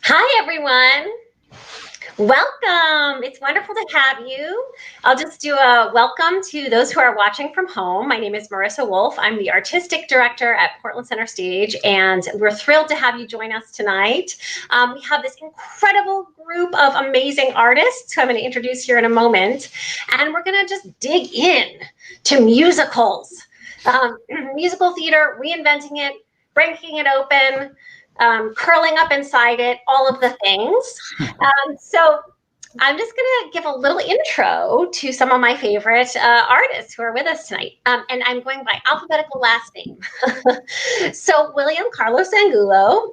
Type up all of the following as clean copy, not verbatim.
Hi, everyone. Welcome. It's wonderful to have you. I'll just do a welcome to those who are watching from home. My name is Marissa Wolf. I'm the artistic director at Portland Center Stage, and we're thrilled to have you join us tonight. We have this incredible group of amazing artists who I'm going to introduce here in a moment, and we're going to just dig in to musicals, musical theater, reinventing it, breaking it open, curling up inside it, all of the things. So I'm just going to give a little intro to some of my favorite artists who are with us tonight. And I'm going by alphabetical last name. So William Carlos Angulo,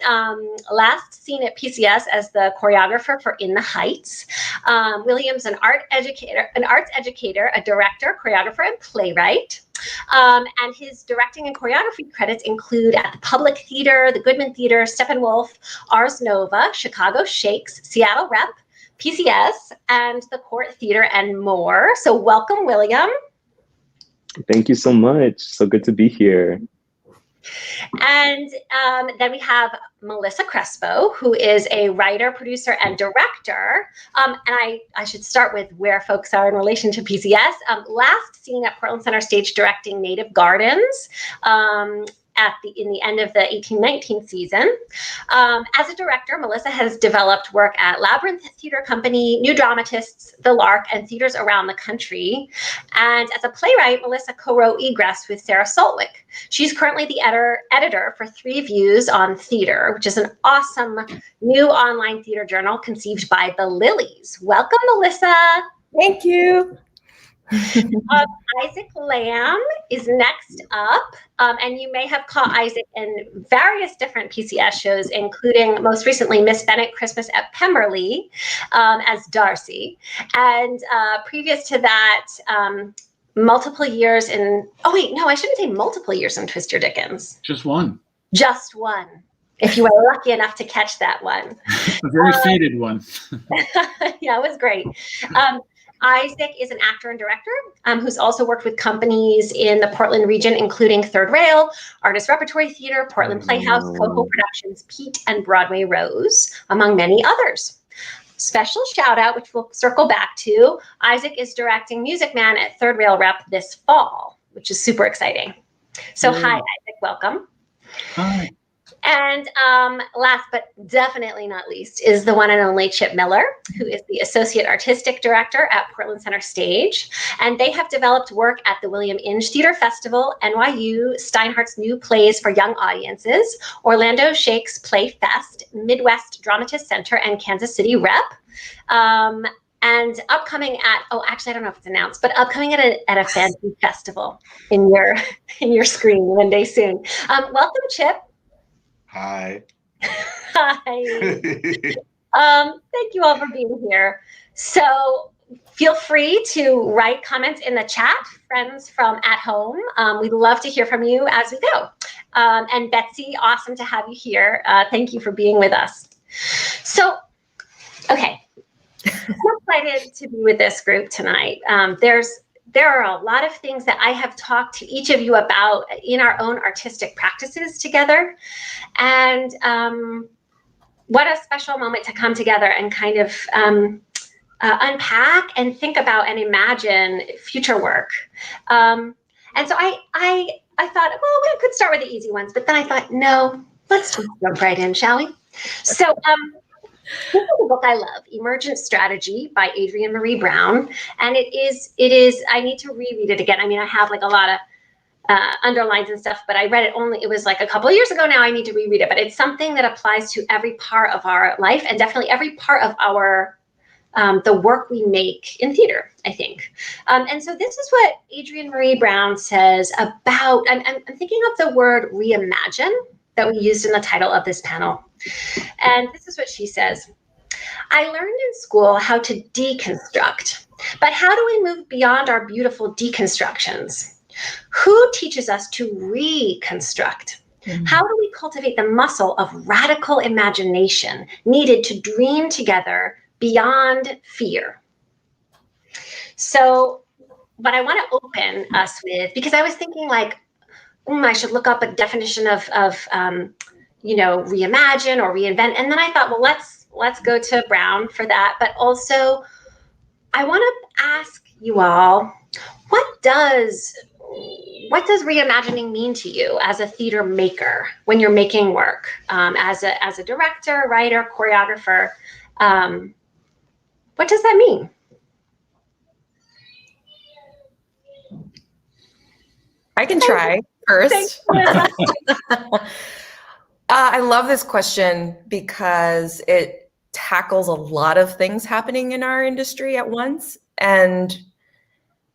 last seen at PCS as the choreographer for In the Heights. William's an arts educator, a director, choreographer, and playwright. And his directing and choreography credits include at the Public Theater, the Goodman Theater, Steppenwolf, Ars Nova, Chicago Shakes, Seattle Rep, PCS, and the Court Theater, and more. So welcome, William. Thank you so much. So good to be here. And then we have Melissa Crespo, who is a writer, producer, and director. And I should start with where folks are in relation to PCS. Last seen at Portland Center Stage directing Native Gardens in the end of the 18-19 season. As a director, Melissa has developed work at Labyrinth Theater Company, New Dramatists, The Lark, and theaters around the country. And as a playwright, Melissa co-wrote Egress with Sarah Soltwick. She's currently the editor for Three Views on Theater, which is an awesome new online theater journal conceived by the Lilies. Welcome, Melissa. Thank you. Isaac Lamb is next up, and you may have caught Isaac in various different PCS shows, including most recently Miss Bennett Christmas at Pemberley as Darcy, and previous to that, multiple years in, I shouldn't say multiple years in Twister Dickens. Just one. Just one, if you were lucky enough to catch that one. A very faded one. Yeah, it was great. Isaac is an actor and director who's also worked with companies in the Portland region, including Third Rail, Artist Repertory Theater, Portland Playhouse, Coco Productions, Pete, and Broadway Rose, among many others. Special shout out, which we'll circle back to, Isaac is directing Music Man at Third Rail Rep this fall, which is super exciting. So hi, Isaac, welcome. Hi. And last but definitely not least is the one and only Chip Miller, who is the Associate Artistic Director at Portland Center Stage. And they have developed work at the William Inge Theater Festival, NYU, Steinhardt's New Plays for Young Audiences, Orlando Shakes Play Fest, Midwest Dramatist Center, and Kansas City Rep. And upcoming at, I don't know if it's announced, but upcoming at a fancy festival in your screen one day soon. Welcome, Chip. Hi. Hi. Thank you all for being here. So feel free to write comments in the chat, friends from at home. We'd love to hear from you as we go. And Betsy, awesome to have you here. Thank you for being with us. So, okay. I'm excited to be with this group tonight. There are a lot of things that I have talked to each of you about in our own artistic practices together. And what a special moment to come together and kind of unpack and think about and imagine future work. And so I thought, well, we could start with the easy ones, but then I thought, no, let's just jump right in, shall we? So this is a book I love, Emergent Strategy by Adrienne Marie Brown. And it is, I need to reread it again. I mean, I have like a lot of underlines and stuff, but I read it was like a couple of years ago now. I need to reread it, but it's something that applies to every part of our life and definitely every part of our, the work we make in theater, I think. And so this is what Adrienne Marie Brown says about, I'm thinking of the word reimagine that we used in the title of this panel. And this is what she says. I learned in school how to deconstruct, but how do we move beyond our beautiful deconstructions? Who teaches us to reconstruct? Mm-hmm. How do we cultivate the muscle of radical imagination needed to dream together beyond fear? So what I want to open us with, because I was thinking like, I should look up a definition of reimagine or reinvent. And then I thought, well, let's let's go to Brown for that. But also, I want to ask you all, what does reimagining mean to you as a theater maker when you're making work, as a director, writer, choreographer? What does that mean? I can try first. I love this question because it tackles a lot of things happening in our industry at once. And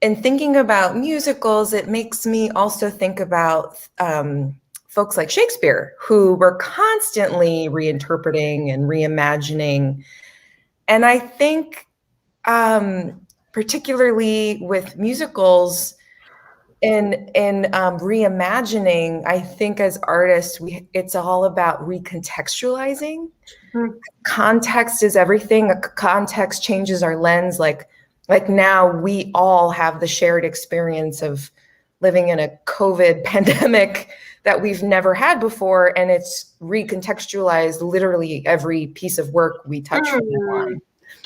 in thinking about musicals, it makes me also think about folks like Shakespeare, who were constantly reinterpreting and reimagining. And I think particularly with musicals, in reimagining, I think as artists, it's all about recontextualizing. Mm-hmm. Context is everything. A context changes our lens. Like now we all have the shared experience of living in a COVID pandemic that we've never had before. And it's recontextualized literally every piece of work we touch on,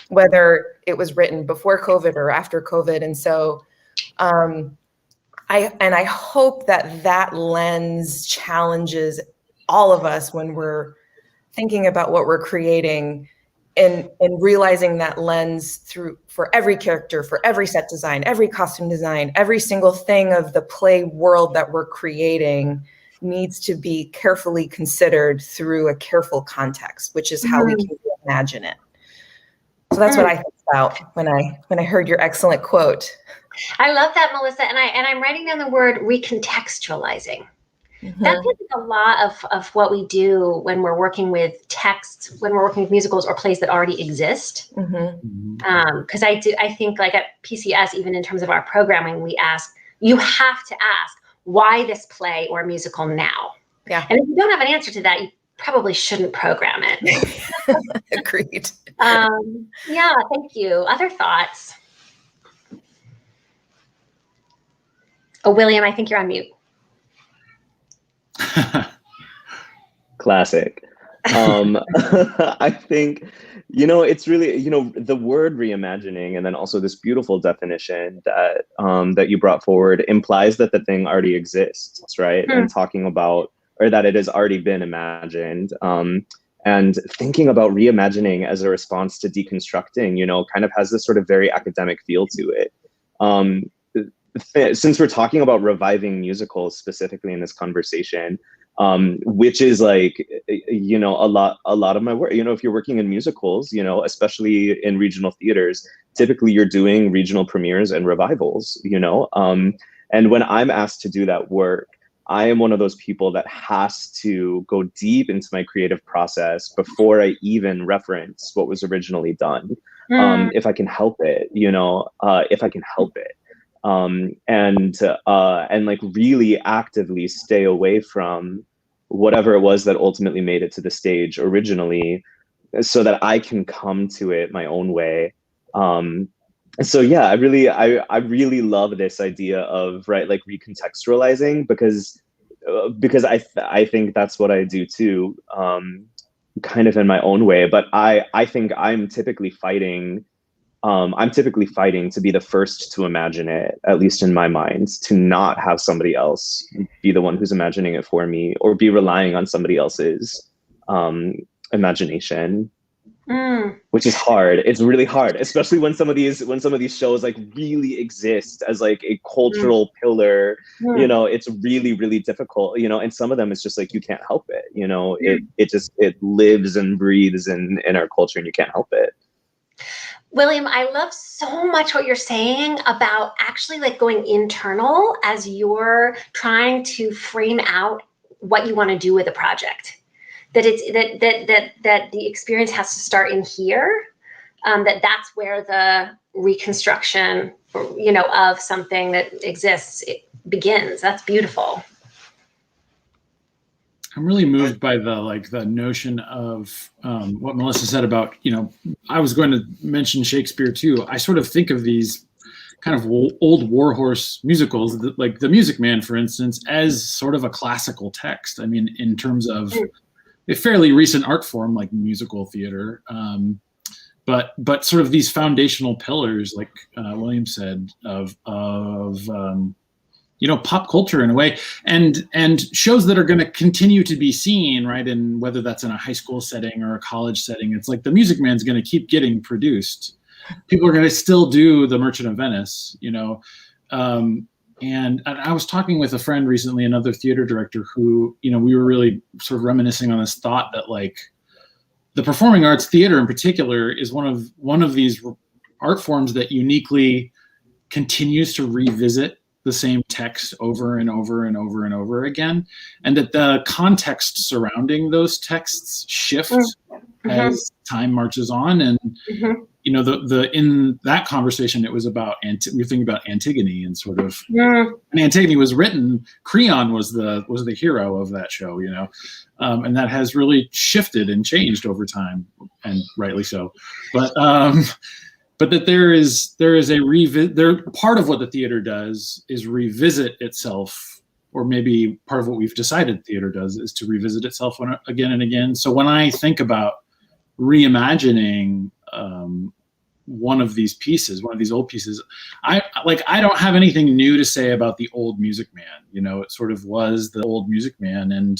whether it was written before COVID or after COVID. And so, I hope that lens challenges all of us when we're thinking about what we're creating, and realizing that lens for every character, for every set design, every costume design, every single thing of the play world that we're creating needs to be carefully considered through a careful context, which is how we can imagine it. So that's what I think about when I heard your excellent quote. I love that, Melissa, and I'm writing down the word recontextualizing. Mm-hmm. That's a lot of what we do when we're working with texts, when we're working with musicals or plays that already exist. Because I think like at PCS, even in terms of our programming, you have to ask, why this play or musical now? Yeah. And if you don't have an answer to that, you probably shouldn't program it. Agreed. Yeah, thank you. Other thoughts? Oh, William, I think you're on mute. Classic. I think, it's really, the word reimagining, and then also this beautiful definition that you brought forward implies that the thing already exists, right? And talking about, or that it has already been imagined. And thinking about reimagining as a response to deconstructing, kind of has this sort of very academic feel to it. Since we're talking about reviving musicals specifically in this conversation, which is like, a lot of my work, if you're working in musicals, especially in regional theaters, typically you're doing regional premieres and revivals, and when I'm asked to do that work, I am one of those people that has to go deep into my creative process before I even reference what was originally done. If I can help it, if I can help it. And like really actively stay away from whatever it was that ultimately made it to the stage originally, so that I can come to it my own way. So yeah, I really love this idea of, right, like recontextualizing, because I think that's what I do too, kind of in my own way. But I think I'm typically fighting to be the first to imagine it, at least in my mind, to not have somebody else be the one who's imagining it for me, or be relying on somebody else's imagination, which is hard. It's really hard, especially when some of these shows like really exist as like a cultural pillar. It's really, really difficult. And some of them it's just like you can't help it. It lives and breathes in our culture, and you can't help it. William, I love so much what you're saying about actually like going internal as you're trying to frame out what you want to do with a project. That it's that the experience has to start in here. That's where the reconstruction, of something that exists, it begins. That's beautiful. I'm really moved by the notion of what Melissa said about, I was going to mention Shakespeare too. I sort of think of these kind of old warhorse musicals, like The Music Man, for instance, as sort of a classical text. I mean, in terms of a fairly recent art form like musical theater. But sort of these foundational pillars, like William said, of pop culture in a way, and shows that are going to continue to be seen, right? And whether that's in a high school setting or a college setting, it's like the Music Man's going to keep getting produced. People are going to still do The Merchant of Venice, and I was talking with a friend recently, another theater director, who, we were really sort of reminiscing on this thought that, like, the performing arts, theater in particular, is one of these art forms that uniquely continues to revisit the same text over and over and over and over again, and that the context surrounding those texts shift as time marches on. And in that conversation, it was about we were thinking about Antigone, and sort of when Antigone was written, Creon was the hero of that show, and that has really shifted and changed over time, and rightly so. But that there is a part of what the theater does is revisit itself, or maybe part of what we've decided theater does is to revisit itself again and again. So when I think about reimagining one of these old pieces, I don't have anything new to say about the old Music Man. It sort of was the old Music Man, and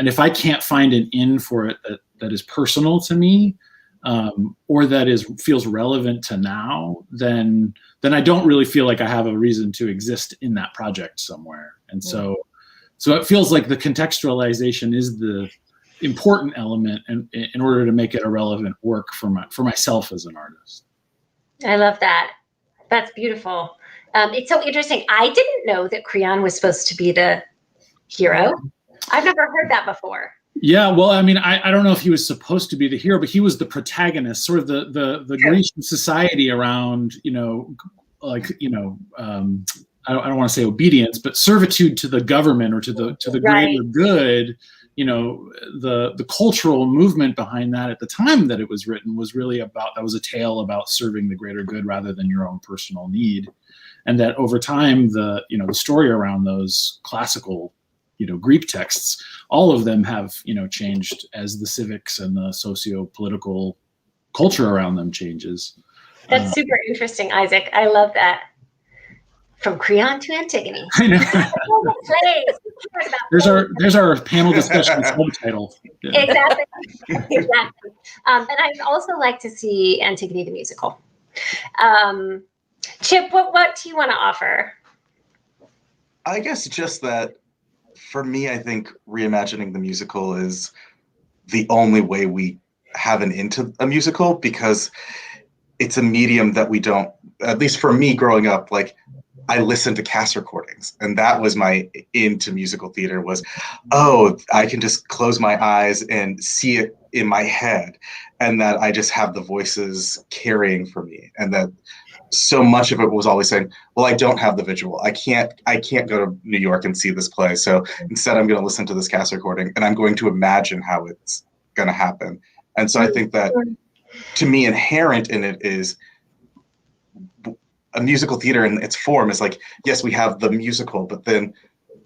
if I can't find an in for it that is personal to me, or that feels relevant to now, then I don't really feel like I have a reason to exist in that project somewhere. And so it feels like the contextualization is the important element in order to make it a relevant work for myself as an artist. I love that. That's beautiful. It's so interesting. I didn't know that Creon was supposed to be the hero. I've never heard that before. Yeah, well, I mean, I don't know if he was supposed to be the hero, but he was the protagonist, sort of the Grecian society around, I don't want to say obedience, but servitude to the government or to the greater good. The cultural movement behind that at the time that it was written was really that was a tale about serving the greater good rather than your own personal need. And that over time, the story around those classical Greek texts, all of them have changed as the civics and the socio-political culture around them changes. That's super interesting, Isaac. I love that. From Creon to Antigone. I know. There's our panel discussion subtitle. Yeah. Exactly. And I'd also like to see Antigone the Musical. Chip, what do you want to offer? I guess just that, for me, I think reimagining the musical is the only way we have an into a musical, because it's a medium that we don't, at least for me growing up, like, I listened to cast recordings, and that was my into musical theater was, I can just close my eyes and see it in my head, and that I just have the voices carrying for me, and that so much of it was always saying, well, I don't have the visual. I can't go to New York and see this play. So instead I'm going to listen to this cast recording, and I'm going to imagine how it's going to happen. And so I think that, to me, inherent in it is a musical theater in its form is like, yes, we have the musical, but then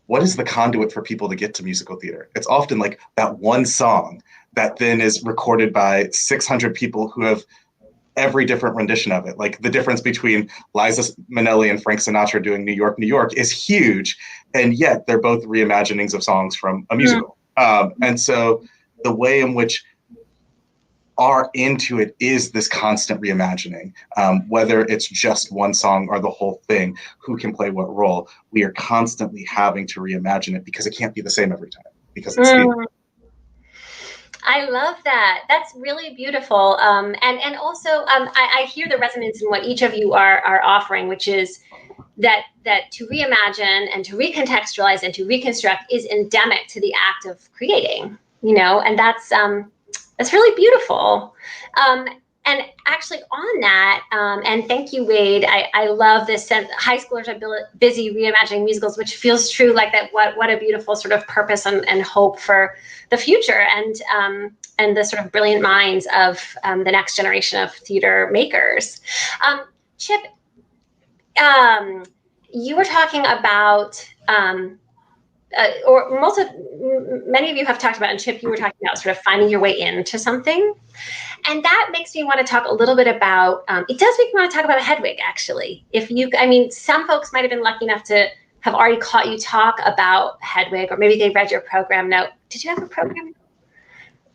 what is the conduit for people to get to musical theater? It's often like that one song that then is recorded by 600 people who have every different rendition of it. Like, the difference between Liza Minnelli and Frank Sinatra doing New York, New York is huge. And yet they're both reimaginings of songs from a musical. And so the way in which our into it is this constant reimagining, whether it's just one song or the whole thing, who can play what role, we are constantly having to reimagine it because it can't be the same every time, because it's I love that. That's really beautiful. And also, I hear the resonance in what each of you are offering, which is that to reimagine and to recontextualize and to reconstruct is endemic to the act of creating, and that's really beautiful. And actually on that, and thank you, Wade, I love this sense high schoolers are busy reimagining musicals, which feels true, like that, what a beautiful sort of purpose and hope for the future, and the sort of brilliant minds of the next generation of theater makers. Chip, you were talking about or many of you have talked about, and Chip, you were talking about sort of finding your way into something. And that makes me want to talk a little bit about, it does make me want to talk about Hedwig, actually. Some folks might have been lucky enough to have already caught you talk about Hedwig, or maybe they read your program note. Did you have a program note?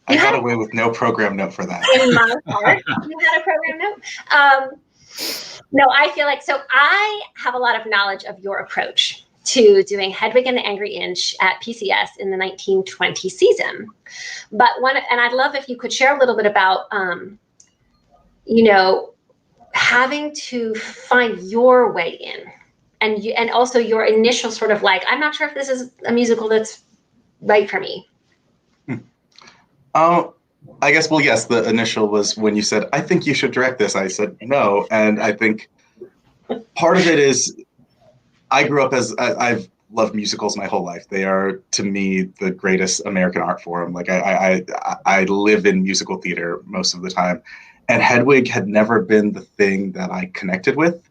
I got away with no program note for that. In my heart, you had a program note. No, I feel like, so I have a lot of knowledge of your approach to doing Hedwig and the Angry Inch at PCS in the 1920 season. And I'd love if you could share a little bit about, having to find your way in, and also your initial sort of like, I'm not sure if this is a musical that's right for me. I guess, well, yes, the initial was when you said, I think you should direct this. I said no. And I think part of it is I grew up I've loved musicals my whole life. They are, to me, the greatest American art form. Like I live in musical theater most of the time. And Hedwig had never been the thing that I connected with.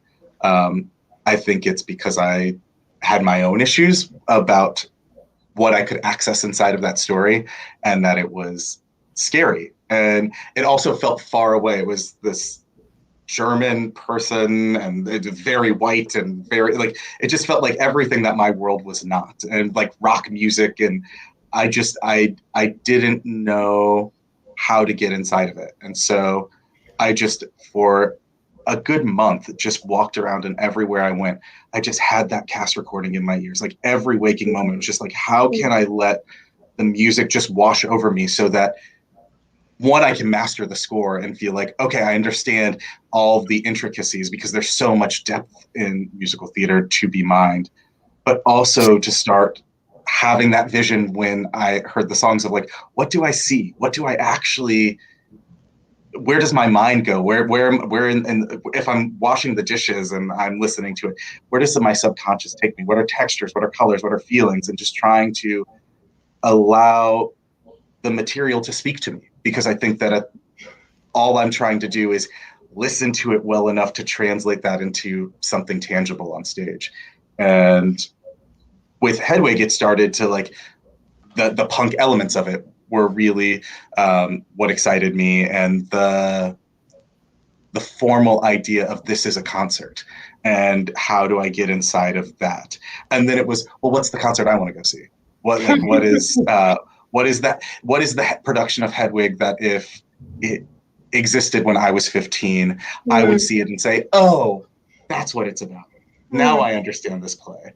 I think it's because I had my own issues about what I could access inside of that story, and that it was scary. And it also felt far away. It was this German person, and it was very white and very, like, it just felt like everything that my world was not, and like rock music. And I didn't know how to get inside of it. And so I just, for a good month, just walked around, and everywhere I went, I just had that cast recording in my ears. Like every waking moment was just like, how can I let the music just wash over me, so that one, I can master the score and feel like, okay, I understand all of the intricacies, because there's so much depth in musical theater to be mined, but also to start having that vision when I heard the songs of like, what do I see? What do I actually, where does my mind go? Where if I'm washing the dishes and I'm listening to it, where does my subconscious take me? What are textures? What are colors? What are feelings? And just trying to allow the material to speak to me, because I think that all I'm trying to do is listen to it well enough to translate that into something tangible on stage. And with Hedwig, it started to, like, the punk elements of it were really what excited me, and the formal idea of this is a concert, and how do I get inside of that? And then it was, well, what's the concert I want to go see? What is that? What is the production of Hedwig that if it existed when I was 15, I would see it and say, oh, that's what it's about. Now I understand this play,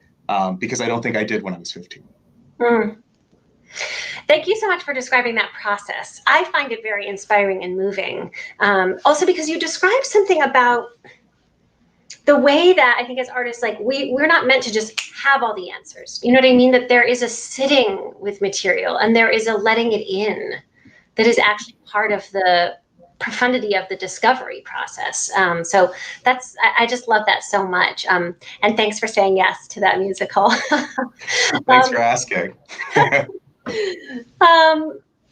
because I don't think I did when I was 15. Thank you so much for describing that process. I find it very inspiring and moving. Also because you described something about the way that I think as artists, like we're not meant to just have all the answers. You know what I mean? That there is a sitting with material, and there is a letting it in that is actually part of the profundity of the discovery process. So I just love that so much. And thanks for saying yes to that musical. Thanks for asking.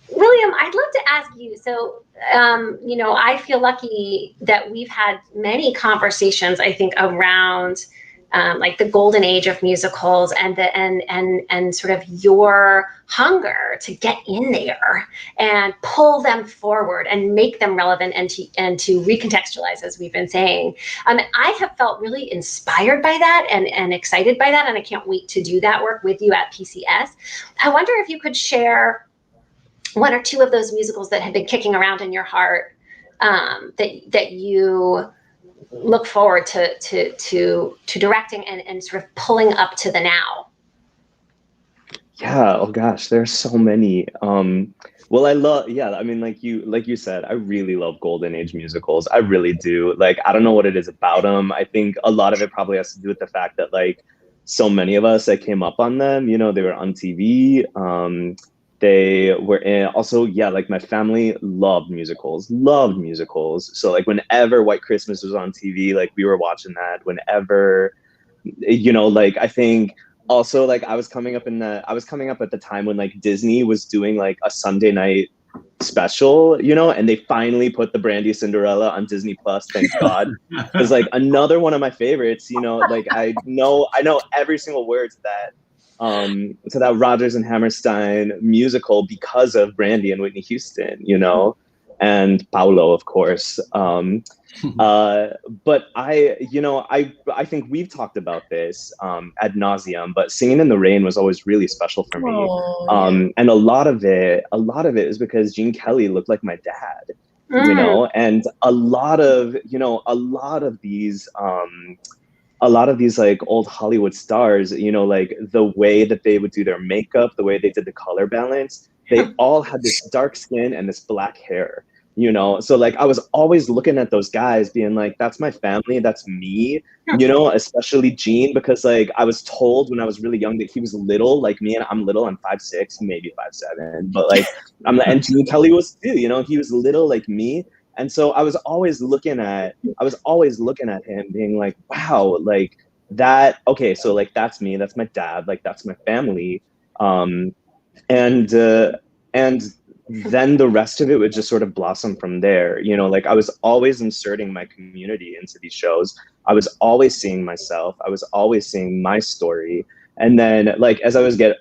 William, I'd love to ask you, so, I feel lucky that we've had many conversations, I think, around like the golden age of musicals, and sort of your hunger to get in there and pull them forward and make them relevant, and to recontextualize, as we've been saying. I have felt really inspired by that and excited by that, and I can't wait to do that work with you at PCS. I wonder if you could share one or two of those musicals that have been kicking around in your heart, that you look forward to directing and sort of pulling up to the now. Yeah, oh gosh, there's so many. Well, I love, I mean, like you said, I really love golden age musicals. I really do. Like, I don't know what it is about them. I think a lot of it probably has to do with the fact that, like, so many of us that came up on them, they were on TV. They were also, like, my family loved musicals. So, like, whenever White Christmas was on TV, like, we were watching that. Whenever, like, I think also, like, I was coming up at the time when, like, Disney was doing, like, a Sunday night special, and they finally put the Brandy Cinderella on Disney Plus. Thank God. It was, like, another one of my favorites. Like, I know every single word to that. to that Rodgers and Hammerstein musical because of Brandy and Whitney Houston, you know, and Paulo, of course. But I think we've talked about this ad nauseum, but Singing in the Rain was always really special for me. And a lot of it is because Gene Kelly looked like my dad, you know, and a lot of these like old Hollywood stars, you know, like the way that they would do their makeup, the way they did the color balance, they all had this dark skin and this black hair, you know? So like, I was always looking at those guys being like, that's my family, that's me, you know, especially Gene, because like, I was told when I was really young that he was little like me, and I'm little, I'm 5'6", maybe 5'7", but like, and Gene Kelly was too, you know, he was little like me. And so I was always looking at him being like, wow, like that, okay, so like that's me, that's my dad, like that's my family. And then the rest of it would just sort of blossom from there. You know, like I was always inserting my community into these shows. I was always seeing myself. I was always seeing my story. And then like as I would get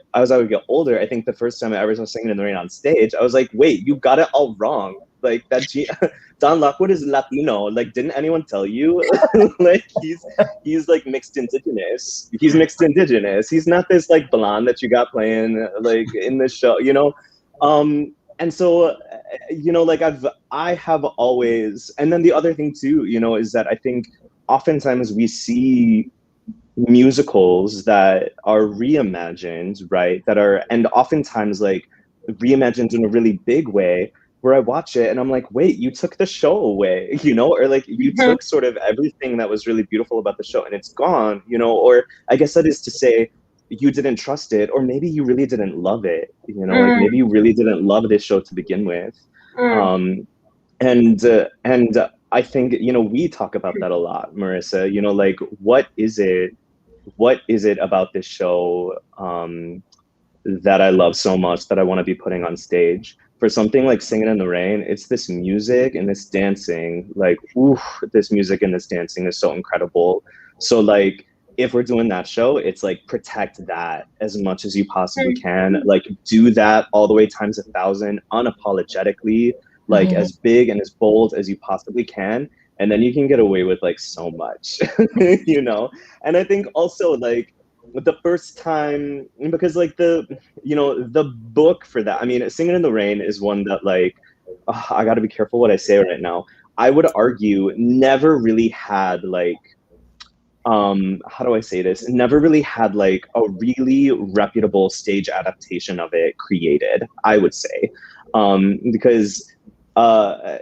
older, I think the first time I ever saw Singing in the Rain on stage, I was like, wait, you got it all wrong. Like that Don Lockwood is Latino. Like, didn't anyone tell you? Like he's like mixed indigenous. He's mixed indigenous. He's not this like blonde that you got playing like in the show, you know? And so, you know, like I have always, and then the other thing too, you know, is that I think oftentimes we see musicals that are reimagined, right? And oftentimes like reimagined in a really big way, where I watch it and I'm like, wait, you took the show away, you know, or like you took sort of everything that was really beautiful about the show and it's gone, you know, or I guess that is to say you didn't trust it, or maybe you really didn't love it, you know, like maybe you really didn't love this show to begin with. And I think, you know, we talk about that a lot, Marissa, you know, like what is it about this show that I love so much that I want to be putting on stage? For something like Singing in the Rain, it's this music and this dancing, like, oof, this music and this dancing is so incredible. So like, if we're doing that show, it's like, protect that as much as you possibly can. Like, do that all the way times 1,000, unapologetically, like as big and as bold as you possibly can. And then you can get away with like so much, you know? And I think also like, the first time, because like the book for that, I mean, Singing in the Rain is one that like, I got to be careful what I say right now. I would argue never really had like, how do I say this? Never really had like a really reputable stage adaptation of it created, I would say, because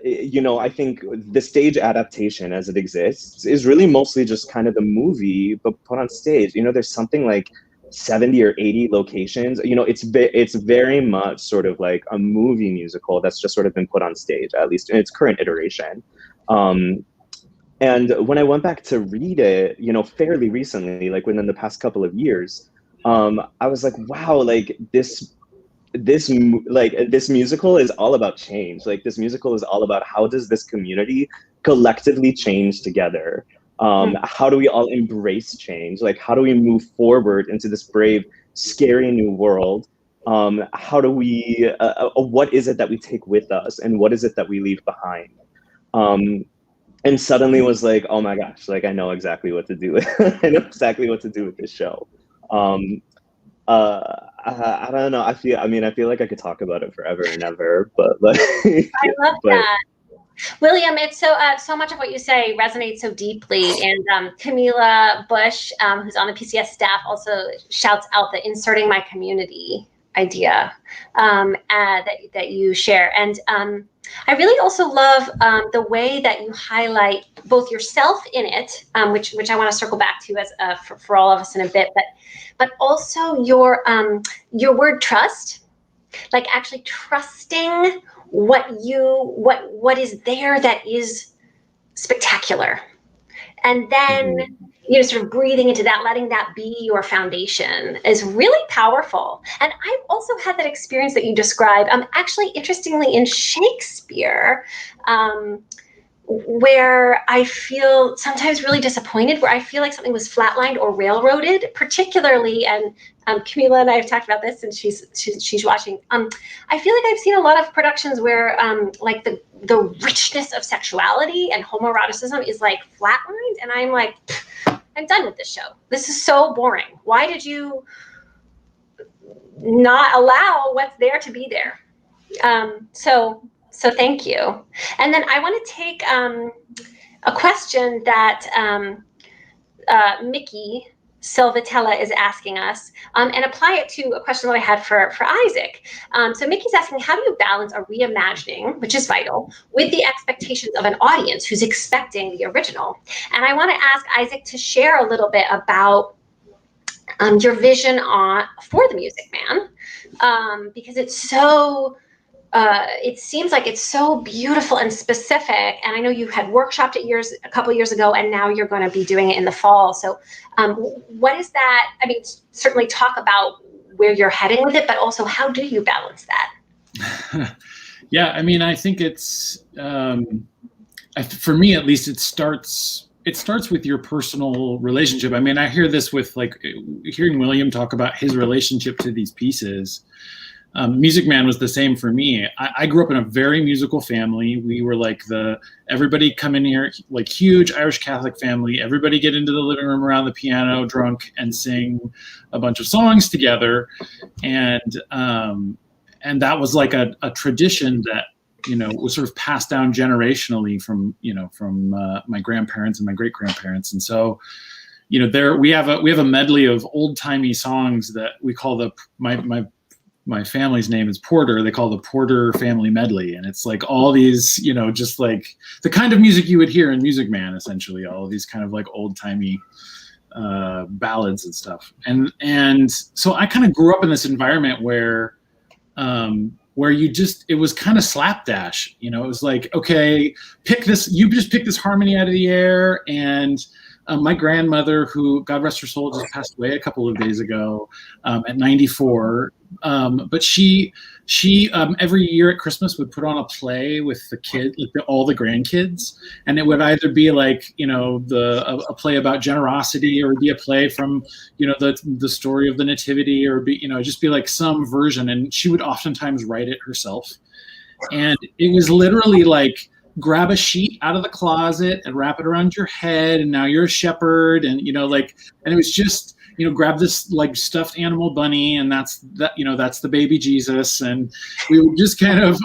you know, I think the stage adaptation as it exists is really mostly just kind of the movie, but put on stage. You know, there's something like 70 or 80 locations. You know, it's very much sort of like a movie musical that's just sort of been put on stage, at least in its current iteration. And when I went back to read it, you know, fairly recently, like within the past couple of years, I was like, wow, like this musical is all about change. Like this musical is all about how does this community collectively change together? How do we all embrace change? Like how do we move forward into this brave, scary new world? How do we, what is it that we take with us and what is it that we leave behind? And suddenly was like, oh my gosh, like I know exactly what to do. I know exactly what to do with this show. I don't know. I feel like I could talk about it forever and ever, but like, I love that. William, it's so much of what you say resonates so deeply. And Camila Bush, who's on the PCS staff, also shouts out the inserting my community idea that you share. And I really also love the way that you highlight both yourself in it, which I want to circle back to as for all of us in a bit, but also your word trust, like actually trusting what is there that is spectacular, and then you know, sort of breathing into that, letting that be your foundation is really powerful. And I've also had that experience that you describe. Actually, interestingly, in Shakespeare, where I feel sometimes really disappointed, where I feel like something was flatlined or railroaded, particularly, and Camila and I have talked about this, and she's watching. I feel like I've seen a lot of productions where like the richness of sexuality and homoeroticism is like flatlined, and I'm like, I'm done with this show. This is so boring. Why did you not allow what's there to be there? So thank you. And then I want to take a question that Mickey Silvatella is asking us, and apply it to a question that I had for Isaac. So Mickey's asking, how do you balance a reimagining, which is vital, with the expectations of an audience who's expecting the original? And I want to ask Isaac to share a little bit about your vision for The Music Man, because it's so, it seems like it's so beautiful and specific. And I know you had workshopped it a couple years ago, and now you're going to be doing it in the fall. So what is that? I mean, certainly talk about where you're heading with it, but also how do you balance that? Yeah, I mean, I think it's, for me at least, it starts with your personal relationship. I mean, I hear this with like hearing William talk about his relationship to these pieces. Music Man was the same for me. I grew up in a very musical family. We were like everybody come in here, like huge Irish Catholic family. Everybody get into the living room around the piano drunk and sing a bunch of songs together. And that was like a tradition that, was sort of passed down generationally from my grandparents and my great grandparents. And so, we have a medley of old timey songs that we call my family's name is Porter. They call the Porter Family Medley. And it's like all these, just like the kind of music you would hear in Music Man, essentially, all of these kind of like old timey ballads and stuff. And so I kind of grew up in this environment where it was kind of slapdash, it was like, okay, you just pick this harmony out of the air. And my grandmother, who, God rest her soul, just passed away a couple of days ago at 94. But she every year at Christmas would put on a play with the kid, like all the grandkids, and it would either be like a play about generosity, or be a play from the story of the Nativity, or be just be like some version. And she would oftentimes write it herself, and it was literally like, grab a sheet out of the closet and wrap it around your head, and now you're a shepherd, and and it was just grab this like stuffed animal bunny, and that's the baby Jesus, and we would just kind of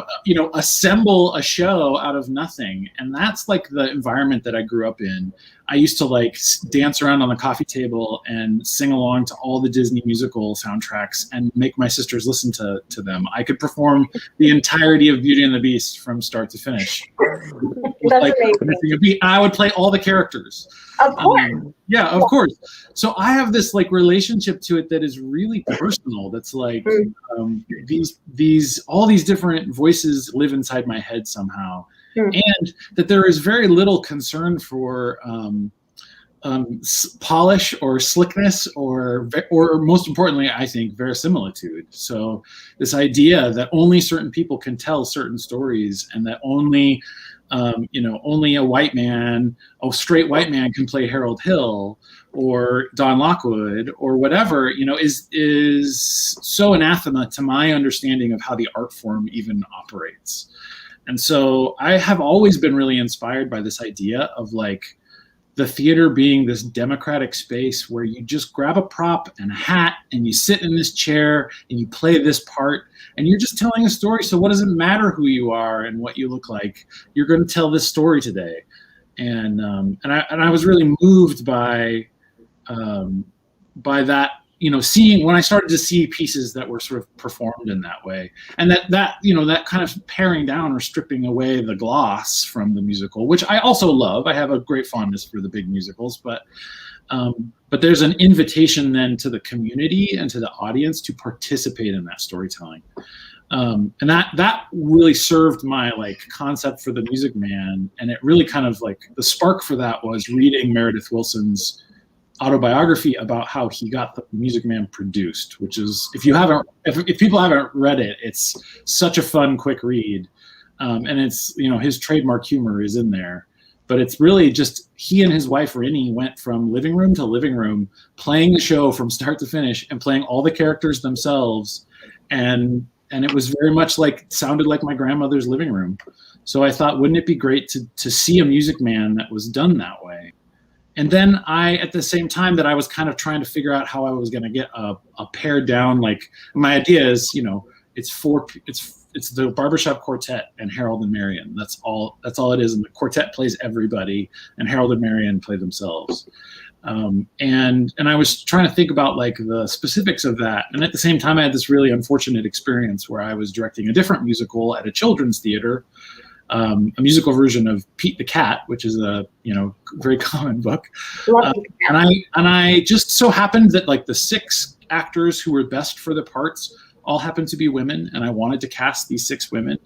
assemble a show out of nothing. And that's like the environment that I grew up in. I used to like dance around on the coffee table and sing along to all the Disney musical soundtracks and make my sisters listen to them. I could perform the entirety of Beauty and the Beast from start to finish. That's like, amazing. I would play all the characters. Of course. Yeah, of course. So I have this like relationship to it that is really personal. That's like all these different voices live inside my head somehow. And that there is very little concern for polish or slickness, or most importantly, I think, verisimilitude. So this idea that only certain people can tell certain stories, and that only only a straight white man can play Harold Hill or Don Lockwood or whatever, is so anathema to my understanding of how the art form even operates. And so I have always been really inspired by this idea of like the theater being this democratic space where you just grab a prop and a hat and you sit in this chair and you play this part and you're just telling a story. So what does it matter who you are and what you look like? You're going to tell this story today. And I was really moved by that, seeing when I started to see pieces that were sort of performed in that way, and that kind of paring down or stripping away the gloss from the musical, which I also love. I have a great fondness for the big musicals, but there's an invitation then to the community and to the audience to participate in that storytelling. And that really served my like concept for The Music Man. And it really kind of like the spark for that was reading Meredith Willson's autobiography about how he got The Music Man produced, which is, if people haven't read it, it's such a fun, quick read. And it's, his trademark humor is in there. but it's really just he and his wife Rinny went from living room to living room, playing the show from start to finish and playing all the characters themselves, and it was very much like, sounded like my grandmother's living room. So I thought, wouldn't it be great to see a Music Man that was done that way? And then at the same time that I was kind of trying to figure out how I was going to get a pared down, like, my idea is, it's the barbershop quartet and Harold and Marion. That's all it is. And the quartet plays everybody, and Harold and Marion play themselves. And I was trying to think about like the specifics of that. And at the same time, I had this really unfortunate experience where I was directing a different musical at a children's theater, a musical version of Pete the Cat, which is a very common book. And I just so happened that like the 6 actors who were best for the parts all happened to be women, and I wanted to cast these 6 women.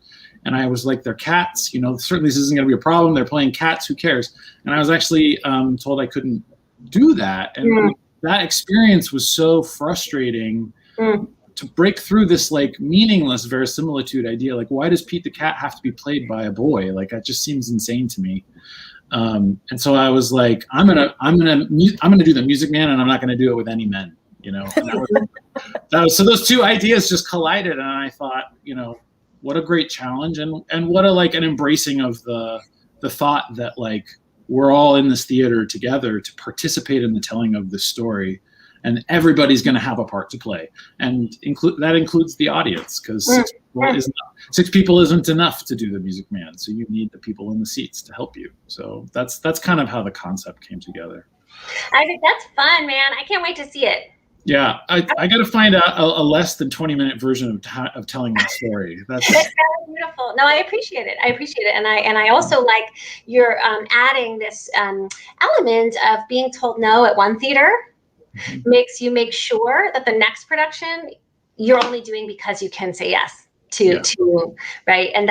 And I was like, they're cats, certainly this isn't going to be a problem. They're playing cats, who cares? And I was actually told I couldn't do that. And that experience was so frustrating to break through this like meaningless verisimilitude idea. Like, why does Pete the Cat have to be played by a boy? Like, that just seems insane to me. And so I was like, I'm gonna do the Music Man, and I'm not gonna do it with any men. So those 2 ideas just collided, and I thought, what a great challenge, and what a like an embracing of the thought that like we're all in this theater together to participate in the telling of this story, and everybody's going to have a part to play, and that includes the audience, because 6 people isn't enough to do the Music Man, so you need the people in the seats to help you. So that's kind of how the concept came together. I think that's fun, man. I can't wait to see it. Yeah, I got to find a less than 20-minute version of telling that story. That's beautiful. No, I appreciate it. And I also like you're adding this element of being told no at one theater makes you make sure that the next production you're only doing because you can say yes to right, and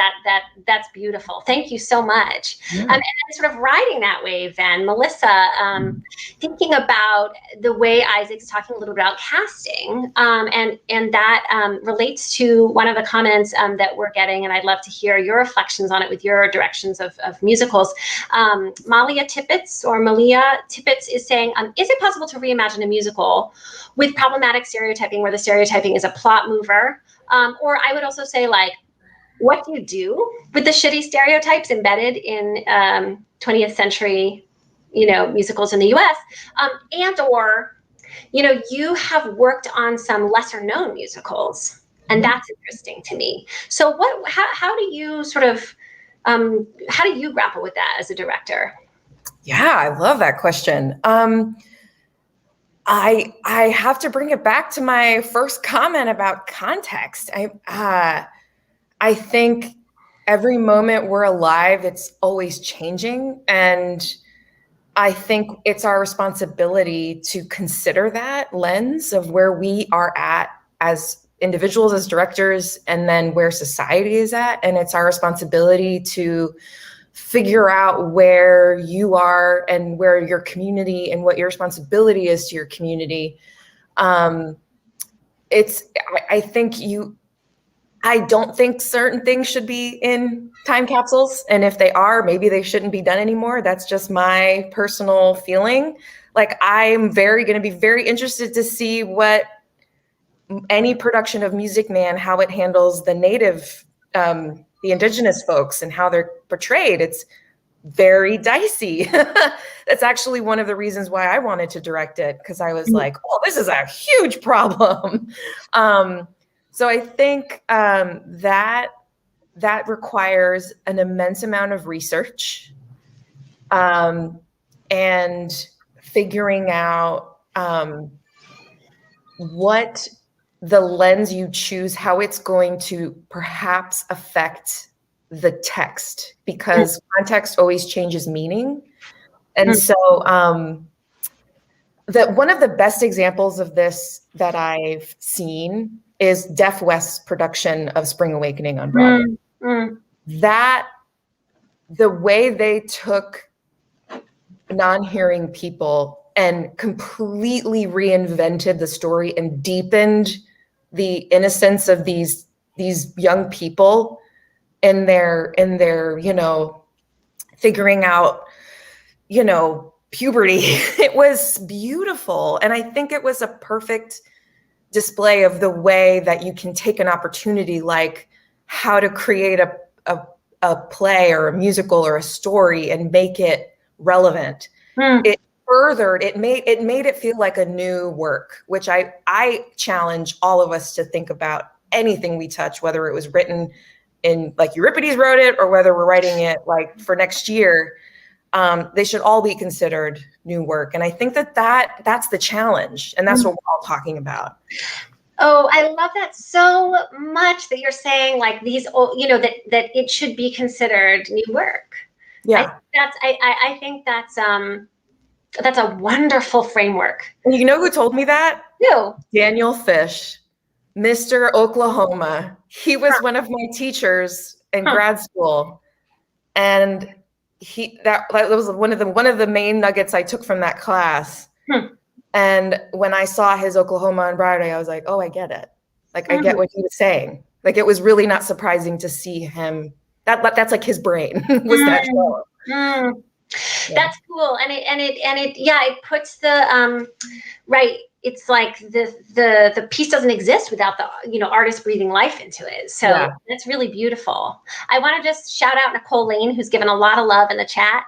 that's beautiful. Thank you so much. And then sort of riding that wave, then Melissa, thinking about the way Isaac's talking a little bit about casting, and that relates to one of the comments that we're getting, and I'd love to hear your reflections on it with your directions of musicals. Malia Tippett is saying, is it possible to reimagine a musical with problematic stereotyping, where the stereotyping is a plot mover? Or I would also say, like, what do you do with the shitty stereotypes embedded in 20th century, musicals in the U.S. And/or, you have worked on some lesser known musicals, and that's interesting to me. So, how do you sort of, how do you grapple with that as a director? Yeah, I love that question. I have to bring it back to my first comment about context. I think every moment we're alive, it's always changing. And I think it's our responsibility to consider that lens of where we are at as individuals, as directors, and then where society is at. And it's our responsibility to figure out where you are and where your community and what your responsibility is to your community. I don't think certain things should be in time capsules. And if they are, maybe they shouldn't be done anymore. That's just my personal feeling. Like, I'm going to be very interested to see what any production of Music Man, how it handles the native, the indigenous folks and how they're portrayed. It's very dicey. That's actually one of the reasons why I wanted to direct it, because I was like, oh, this is a huge problem. So I think that requires an immense amount of research and figuring out what the lens you choose, how it's going to perhaps affect the text, because context always changes meaning. And so that one of the best examples of this that I've seen is Deaf West's production of Spring Awakening on Broadway. That the way they took non-hearing people and completely reinvented the story and deepened the innocence of these young people in their figuring out you know, puberty. It was beautiful. And I think it was a perfect display of the way that you can take an opportunity like how to create a play or a musical or a story and make it relevant. It furthered, it made it feel like a new work, which I challenge all of us to think about anything we touch, whether it was written in like Euripides wrote it or whether we're writing it like for next year. They should all be considered new work. And I think that's the challenge. And that's what we're all talking about. Oh, I love that so much that you're saying like these, you know, that it should be considered new work. Yeah. I think that's a wonderful framework. And you know who told me that? Who? Daniel Fish, Mr. Oklahoma. He was one of my teachers in grad school. And that was one of the main nuggets I took from that class. And when I saw his Oklahoma on Broadway, I was like, oh, I get it. Like, I get what he was saying. Like, it was really not surprising to see him. That's like his brain was that show. Yeah. That's cool. And it puts the, right. It's like the piece doesn't exist without the, you know, artist breathing life into it. So that's really beautiful. I want to just shout out Nicole Lane, who's given a lot of love in the chat.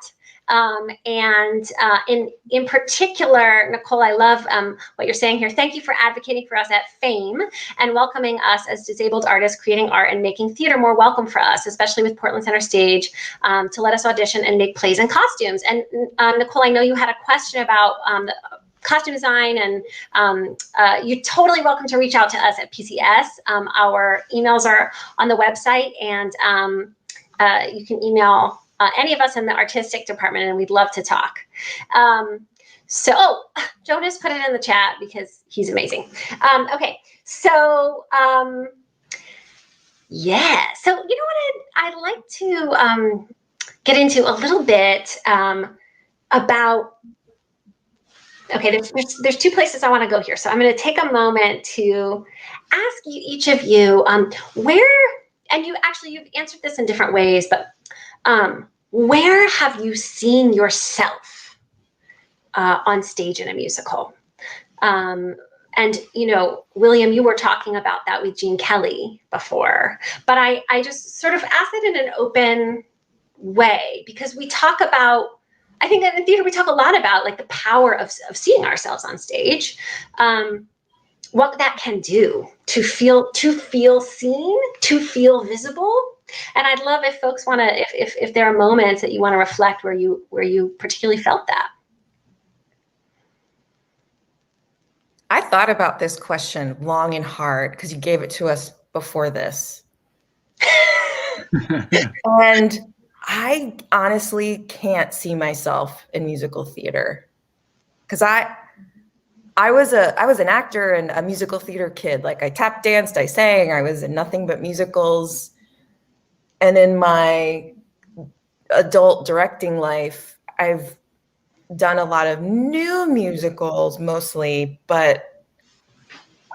In particular, Nicole, I love what you're saying here. Thank you for advocating for us at FAME and welcoming us as disabled artists, creating art and making theater more welcome for us, especially with Portland Center Stage, to let us audition and make plays and costumes. And Nicole, I know you had a question about the costume design, and you're totally welcome to reach out to us at PCS. Our emails are on the website, and you can email any of us in the artistic department, and we'd love to talk. Jonas put it in the chat because he's amazing. Okay, so yeah, so you know what I'd like to get into a little bit about. Okay, there's two places I want to go here. So I'm going to take a moment to ask you, each of you, where, and you've answered this in different ways, but where have you seen yourself on stage in a musical? And, you know, William, you were talking about that with Gene Kelly before, but I just sort of asked it in an open way because we talk about, I think that in theater, we talk a lot about like the power of seeing ourselves on stage, what that can do to feel seen, to feel visible. And I'd love if folks want to, if there are moments that you want to reflect where you particularly felt that. I thought about this question long and hard because you gave it to us before this. And I honestly can't see myself in musical theater because I was an actor and a musical theater kid. Like I tap danced, I sang, I was in nothing but musicals. And in my adult directing life, I've done a lot of new musicals mostly, but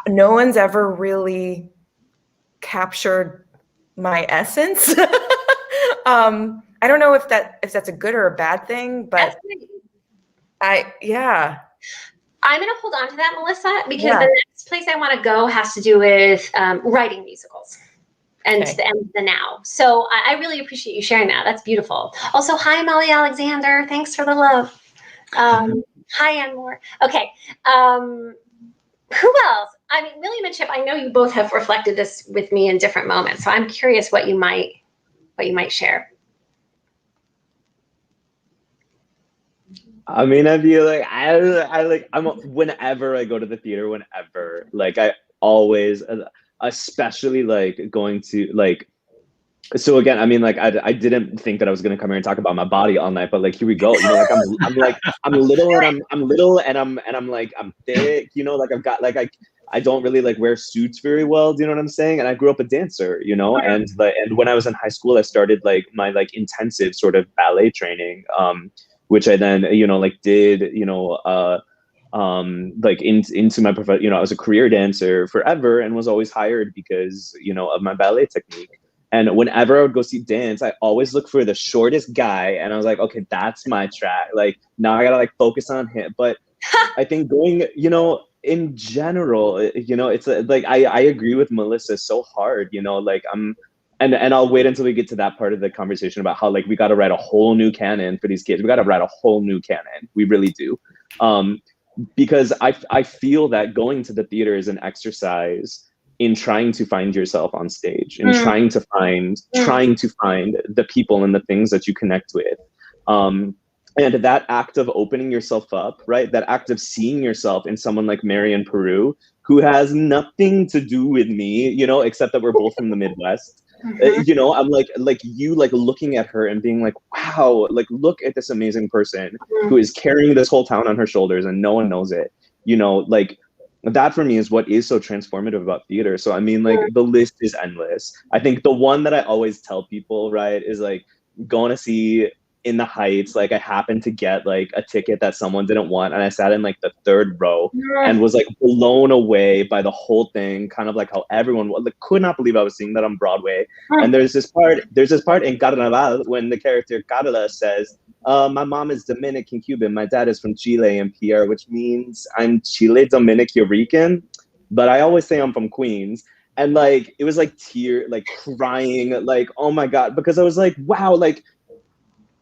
no one's ever really captured my essence. I don't know if that's a good or a bad thing, but I'm going to hold on to that, Melissa, because the next place I want to go has to do with writing musicals and the now. So I really appreciate you sharing that. That's beautiful. Also, hi, Molly Alexander. Thanks for the love. Hi, Ann Moore. Okay. Who else? I mean, William and Chip, I know you both have reflected this with me in different moments. So I'm curious what you might share. I mean, I feel like I'm whenever I go to the theater, whenever, like I always, especially like going to like, so again, I mean, like I didn't think that I was gonna come here and talk about my body all night, but like here we go. You know, like I'm little and I'm thick. You know, like I've got like I don't really like wear suits very well. Do you know what I'm saying? And I grew up a dancer. You know, and when I was in high school, I started like my like intensive sort of ballet training. Which I then, you know, like did, you know, like into my profession, you know, I was a career dancer forever and was always hired because, you know, of my ballet technique. And whenever I would go see dance, I always look for the shortest guy. And I was like, okay, that's my track. Like, now I gotta like focus on him. But I think going, you know, in general, you know, it's like, I agree with Melissa so hard, you know, like and I'll wait until we get to that part of the conversation about how like we got to write a whole new canon for these kids. We got to write a whole new canon. We really do. Because I feel that going to the theater is an exercise in trying to find yourself on stage, and trying to find the people and the things that you connect with. And that act of opening yourself up, right? That act of seeing yourself in someone like Marion Peru, who has nothing to do with me, you know, except that we're both from the Midwest. You know, I'm like you like looking at her and being like, wow, like look at this amazing person who is carrying this whole town on her shoulders and no one knows it. You know, like that for me is what is so transformative about theater. So I mean, like the list is endless. I think the one that I always tell people, right, is like going to see In the Heights. Like I happened to get like a ticket that someone didn't want, and I sat in like the third row and was like blown away by the whole thing, kind of like how everyone like, could not believe I was seeing that on Broadway. And there's this part in Carnaval when the character Carla says, my mom is Dominican Cuban, my dad is from Chile and PR, which means I'm Chile Dominican Rican, but I always say I'm from Queens. And like it was like like crying, like, oh my God, because I was like, wow, like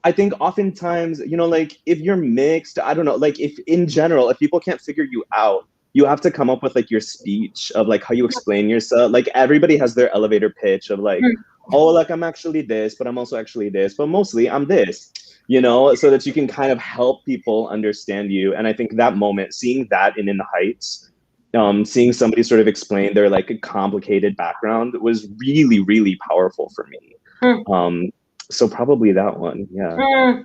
I think oftentimes, you know, like if you're mixed, I don't know, like if in general, if people can't figure you out, you have to come up with like your speech of like how you explain yourself. Like everybody has their elevator pitch of like, oh, like I'm actually this, but I'm also actually this, but mostly I'm this, you know, so that you can kind of help people understand you. And I think that moment, seeing that in the Heights, seeing somebody sort of explain their like complicated background was really, really powerful for me. So probably that one, yeah.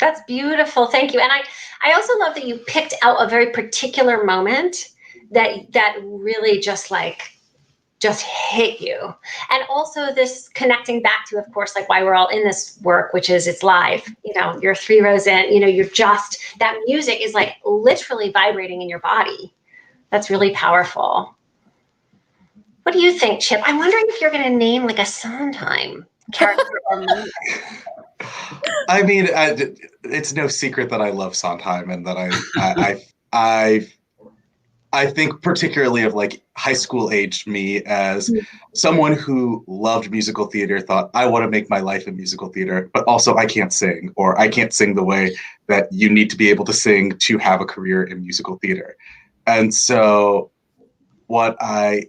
That's beautiful. Thank you. And I also love that you picked out a very particular moment that really just hit you. And also this connecting back to, of course, like why we're all in this work, which is it's live. You know, you're 3 rows in, you know, that music is like literally vibrating in your body. That's really powerful. What do you think, Chip? I'm wondering if you're going to name like a Sondheim character or movie. I mean, it's no secret that I love Sondheim, and that I think particularly of like high school aged me as someone who loved musical theater, thought I want to make my life in musical theater, but also I can't sing, or I can't sing the way that you need to be able to sing to have a career in musical theater. And so what I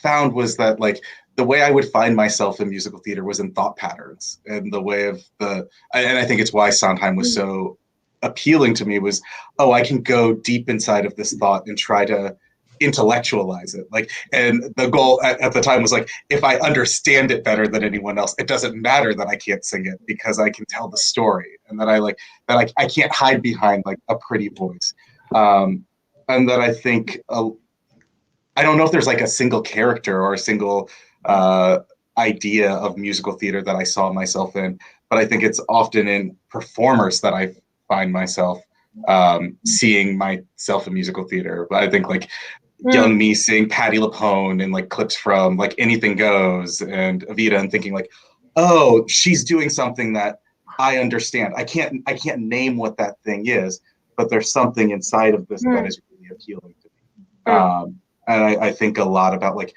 found was that like the way I would find myself in musical theater was in thought patterns, and the way of and I think it's why Sondheim was so appealing to me was, oh, I can go deep inside of this thought and try to intellectualize it. Like, and the goal at the time was like, if I understand it better than anyone else, it doesn't matter that I can't sing it because I can tell the story, and that I can't hide behind like a pretty voice. And that I think, I don't know if there's like a single character or a single idea of musical theater that I saw myself in, but I think it's often in performers that I find myself seeing myself in musical theater. But I think like young me seeing Patti LuPone and like clips from like Anything Goes and Evita, and thinking like, oh, she's doing something that I understand. I can't name what that thing is, but there's something inside of this that is really appealing to me. And I think a lot about like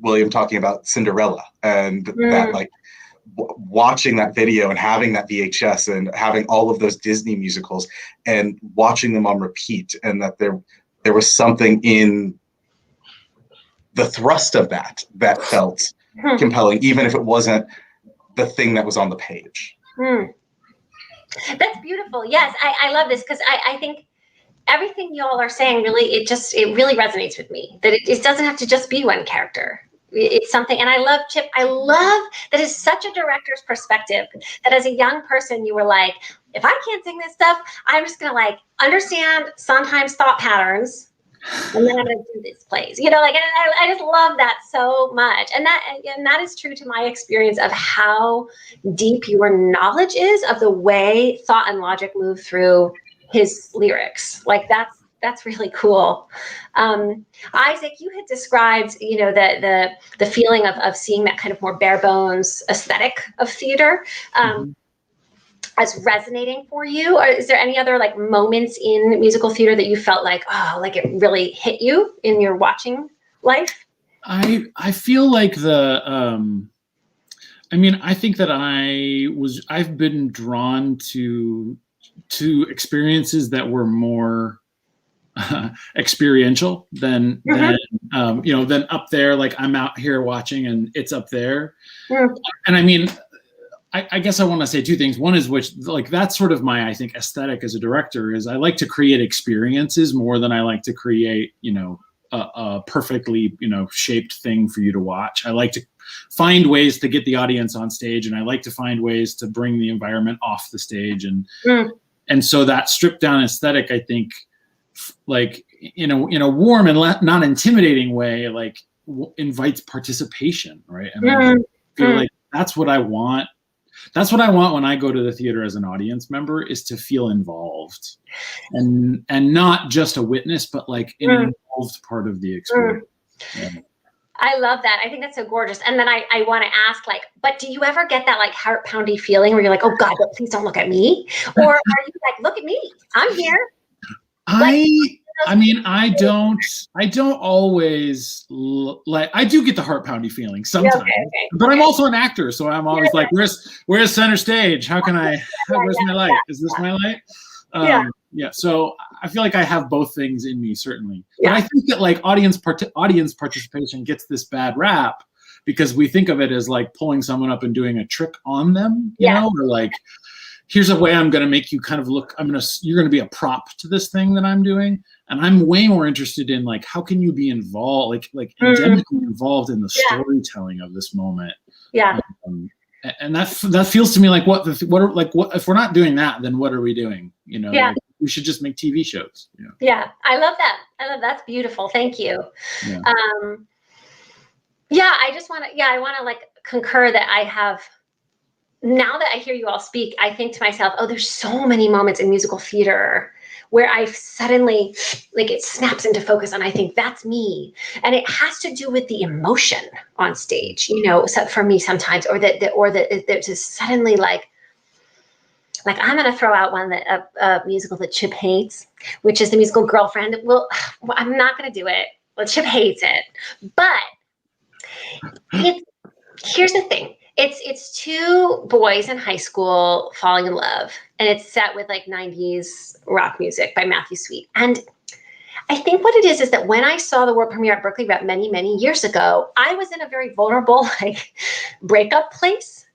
William talking about Cinderella, and that like watching that video and having that VHS and having all of those Disney musicals and watching them on repeat, and that there was something in the thrust of that felt compelling, even if it wasn't the thing that was on the page. That's beautiful. Yes, I love this, because I think everything y'all are saying really, it really resonates with me, that it doesn't have to just be one character. It's something, and I love Chip. I love that it's such a director's perspective, that as a young person, you were like, if I can't sing this stuff, I'm just going to like understand Sondheim's thought patterns, and then I'm going to do these plays, you know, like, I just love that so much. And that is true to my experience of how deep your knowledge is of the way thought and logic move through his lyrics. Like That's really cool. Isaac, you had described, the feeling of seeing that kind of more bare bones aesthetic of theater as resonating for you. Or is there any other like moments in musical theater that you felt like, oh, like it really hit you in your watching life? I feel like I think that I've been drawn to experiences that were more experiential than up there. Like I'm out here watching and it's up there. And I guess I want to say two things. One is that's sort of my, I think, aesthetic as a director is I like to create experiences more than I like to create, a perfectly, shaped thing for you to watch. I like to find ways to get the audience on stage, and I like to find ways to bring the environment off the stage. And so that stripped down aesthetic, I think, like in a warm and not intimidating way, like invites participation, right? And I feel like that's what I want. That's what I want when I go to the theater as an audience member, is to feel involved and not just a witness, but like an involved part of the experience. Yeah. I love that. I think that's so gorgeous. And then I want to ask, like, but do you ever get that like heart pounding feeling where you're like, oh God, but please don't look at me? Or are you like, look at me, I'm here? I don't always I do get the heart pounding feeling sometimes, but I'm also an actor. So I'm always like, where's center stage? Where's my light? Is this my light? So I feel like I have both things in me, certainly. But I think that like audience participation gets this bad rap because we think of it as like pulling someone up and doing a trick on them, you know, or like, here's a way I'm going to make you kind of look, you're going to be a prop to this thing that I'm doing. And I'm way more interested in like, how can you be involved, like endemically involved in the storytelling of this moment? Yeah. And that feels to me like what if we're not doing that, then what are we doing? Like, we should just make TV shows. Yeah. I love that. That's beautiful. Thank you. Yeah. I want to like concur that I have. Now that I hear you all speak, I think to myself, oh, there's so many moments in musical theater where I suddenly, like, it snaps into focus and I think that's me. And it has to do with the emotion on stage, so for me sometimes, or that just suddenly like I'm going to throw out one a musical that Chip hates, which is the musical Girlfriend. Well, I'm not going to do it. Well, Chip hates it, but here's the thing. It's two boys in high school falling in love, and it's set with like 90s rock music by Matthew Sweet. And I think what it is that when I saw the world premiere at Berkeley Rep many, many years ago, I was in a very vulnerable like breakup place.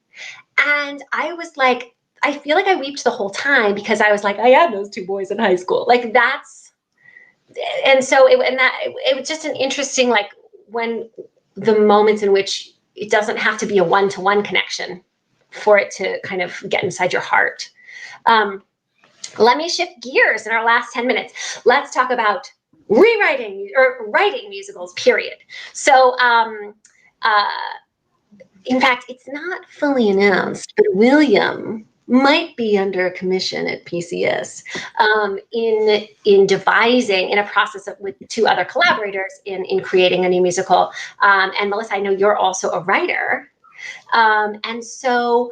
And I was like, I feel like I wept the whole time because I was like, I had those two boys in high school. Like it was just an interesting, like when the moments in which it doesn't have to be a one-to-one connection for it to kind of get inside your heart. Let me shift gears in our last 10 minutes. Let's talk about rewriting or writing musicals, period. So, in fact, it's not fully announced, but William might be under a commission at PCS in devising, in a process with two other collaborators in creating a new musical. And Melissa, I know you're also a writer. And so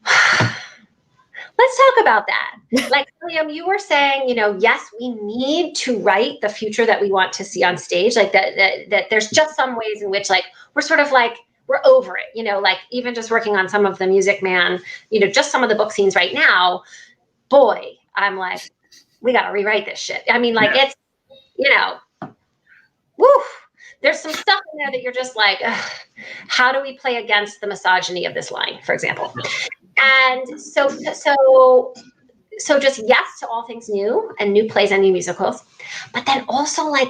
let's talk about that. Like, William, you were saying, yes, we need to write the future that we want to see on stage. Like that there's just some ways in which like, we're sort of like, we're over it, like even just working on some of the Music Man, just some of the book scenes right now, boy, I'm like, we got to rewrite this shit. I mean, like it's, woo, there's some stuff in there that you're just like, ugh, how do we play against the misogyny of this line, for example? And so just yes to all things new and new plays and new musicals, but then also like,